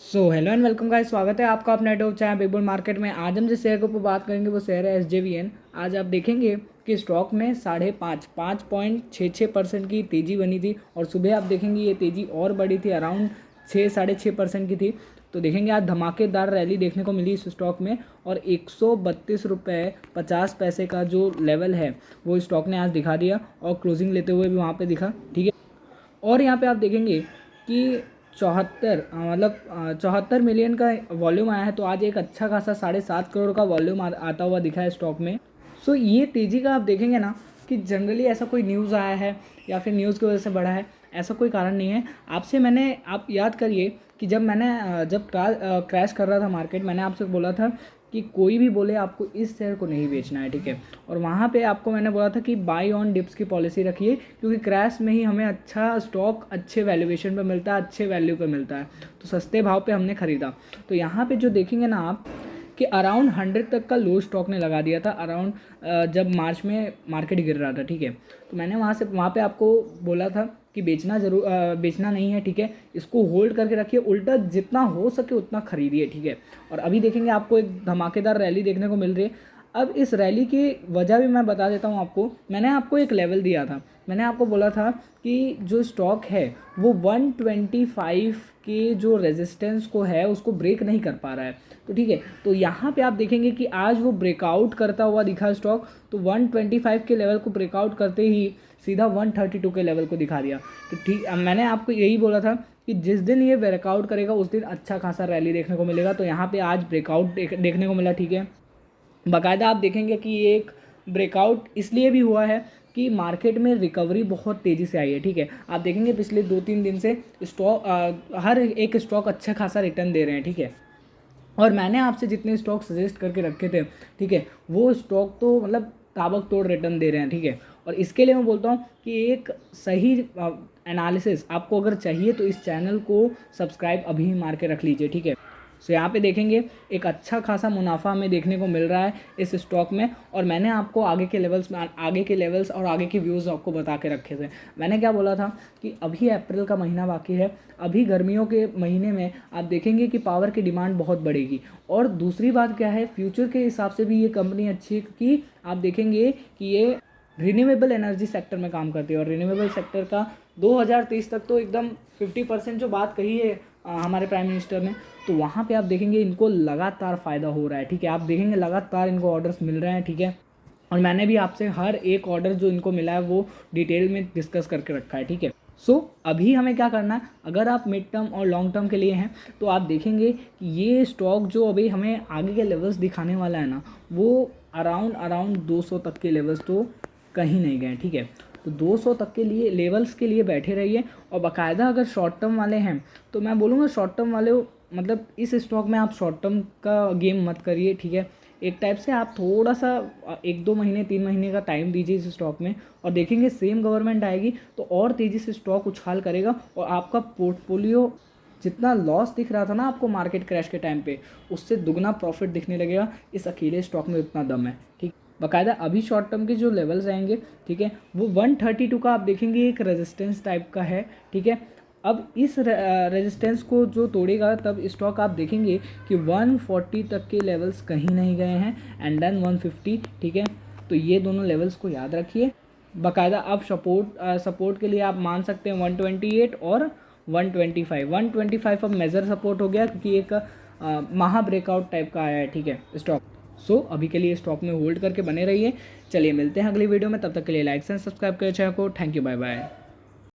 Hello and welcome guys, स्वागत है आपका अपने YouTube channel big bull market में। आज हम जिस शेयर के ऊपर बात करेंगे वो शेयर है SJVN। आज आप देखेंगे कि स्टॉक में 5.6% की तेज़ी बनी थी और सुबह आप देखेंगे ये तेज़ी और बढ़ी थी, अराउंड 6-6.5% की थी। तो देखेंगे आज धमाकेदार रैली देखने को मिली इस स्टॉक में और 132 रुपये 50 पैसे का जो लेवल है वो स्टॉक ने आज दिखा दिया और क्लोजिंग लेते हुए भी वहाँ पर दिखा, ठीक है। और यहाँ पे आप देखेंगे कि 74 मिलियन का वॉल्यूम आया है। तो आज एक अच्छा खासा 7.5 करोड़ का वॉल्यूम आता हुआ दिखा है स्टॉक में। ये तेज़ी का आप देखेंगे ना कि जनरली ऐसा कोई न्यूज़ आया है या फिर न्यूज़ की वजह से बढ़ा है, ऐसा कोई कारण नहीं है। आप याद करिए कि जब क्रैश कर रहा था मार्केट, मैंने आपसे बोला था कि कोई भी बोले आपको इस शेयर को नहीं बेचना है, ठीक है। और वहाँ पे आपको मैंने बोला था कि बाई ऑन डिप्स की पॉलिसी रखिए, क्योंकि क्रैश में ही हमें अच्छा स्टॉक अच्छे वैल्यूएशन पे मिलता है, अच्छे वैल्यू पे मिलता है। तो सस्ते भाव पे हमने ख़रीदा। तो यहाँ पे जो देखेंगे ना आप कि अराउंड 100 तक का लो स्टॉक ने लगा दिया था, अराउंड जब मार्च में मार्केट गिर रहा था, ठीक है। तो मैंने वहाँ पे आपको बोला था कि बेचना नहीं है, ठीक है। इसको होल्ड करके रखिए, उल्टा जितना हो सके उतना खरीदिए, ठीक है। और अभी देखेंगे आपको एक धमाकेदार रैली देखने को मिल रही है। अब इस रैली की वजह भी मैं बता देता हूँ आपको। मैंने आपको एक लेवल दिया था, मैंने आपको बोला था कि जो स्टॉक है वो 125 के जो रेजिस्टेंस को है उसको ब्रेक नहीं कर पा रहा है, तो ठीक है। तो यहाँ पे आप देखेंगे कि आज वो ब्रेकआउट करता हुआ दिखा स्टॉक। तो 125 के लेवल को ब्रेकआउट करते ही सीधा 132 के लेवल को दिखा दिया। तो ठीक, मैंने आपको यही बोला था कि जिस दिन ये ब्रेकआउट करेगा उस दिन अच्छा खासा रैली देखने को मिलेगा। तो यहाँ पे आज ब्रेकआउट देखने को मिला, ठीक है। बाकायदा आप देखेंगे कि ये एक ब्रेकआउट इसलिए भी हुआ है कि मार्केट में रिकवरी बहुत तेज़ी से आई है, ठीक है। आप देखेंगे पिछले 2-3 दिन से हर एक स्टॉक अच्छा खासा रिटर्न दे रहे हैं, ठीक है। और मैंने आपसे जितने स्टॉक सजेस्ट करके रखे थे, ठीक है, वो स्टॉक तो मतलब ताबकतोड़ रिटर्न दे रहे हैं, ठीक है। और इसके लिए मैं बोलता हूँ कि एक सही एनालिसिस आपको अगर चाहिए तो इस चैनल को सब्सक्राइब अभी मार के रख लीजिए, ठीक है। यहाँ पे देखेंगे एक अच्छा खासा मुनाफा हमें देखने को मिल रहा है इस स्टॉक में। और मैंने आपको आगे के लेवल्स और आगे के व्यूज़ आपको बता के रखे थे। मैंने क्या बोला था कि अभी अप्रैल का महीना बाकी है, अभी गर्मियों के महीने में आप देखेंगे कि पावर की डिमांड बहुत बढ़ेगी। और दूसरी बात क्या है, फ्यूचर के हिसाब से भी ये कंपनी अच्छी है, क्योंकि आप देखेंगे कि ये रिन्यूएबल एनर्जी सेक्टर में काम करती है। और रिन्यूएबल सेक्टर का 2030 तक तो एकदम 50% जो बात कही है हमारे प्राइम मिनिस्टर ने, तो वहाँ पे आप देखेंगे इनको लगातार फ़ायदा हो रहा है, ठीक है। आप देखेंगे लगातार इनको ऑर्डर्स मिल रहे हैं, ठीक है। और मैंने भी आपसे हर एक ऑर्डर जो इनको मिला है वो डिटेल में डिस्कस करके रखा है, ठीक है। अभी हमें क्या करना है, अगर आप मिड टर्म और लॉन्ग टर्म के लिए हैं तो आप देखेंगे कि ये स्टॉक जो अभी हमें आगे के लेवल्स दिखाने वाला है ना, वो अराउंड 200 तक के लेवल्स तो कहीं नहीं गए, ठीक है। तो 200 तक के लिए लेवल्स के लिए बैठे रहिए। और बाकायदा अगर शॉर्ट टर्म वाले हैं तो मैं बोलूँगा शॉर्ट टर्म वाले मतलब इस स्टॉक में आप शॉर्ट टर्म का गेम मत करिए, ठीक है। एक टाइप से आप थोड़ा सा 1-2 महीने 3 महीने का टाइम दीजिए इस स्टॉक में, और देखेंगे सेम गवर्नमेंट आएगी तो और तेज़ी से स्टॉक उछाल करेगा और आपका पोर्टफोलियो जितना लॉस दिख रहा था ना आपको मार्केट क्रैश के टाइम पे, उससे दुगना प्रॉफिट दिखने लगेगा। इस अकेले स्टॉक में उतना दम है, ठीक। बाकायदा अभी शॉर्ट टर्म के जो लेवल्स आएंगे, ठीक है, वो 132 का आप देखेंगे एक रेजिस्टेंस टाइप का है, ठीक है। अब इस रेजिस्टेंस को जो तोड़ेगा तब स्टॉक आप देखेंगे कि 140 तक के लेवल्स कहीं नहीं गए हैं, एंड देन 150, ठीक है। तो ये दोनों लेवल्स को याद रखिए। बाकायदा आप सपोर्ट के लिए आप मान सकते हैं 128 और 125 अब मेजर सपोर्ट हो गया, क्योंकि एक महा ब्रेकआउट टाइप का आया है, ठीक है स्टॉक। अभी के लिए स्टॉक में होल्ड करके बने रहिए। चलिए मिलते हैं अगली वीडियो में, तब तक के लिए लाइक एंड सब्सक्राइब करें चैनल को। Thank you, bye bye.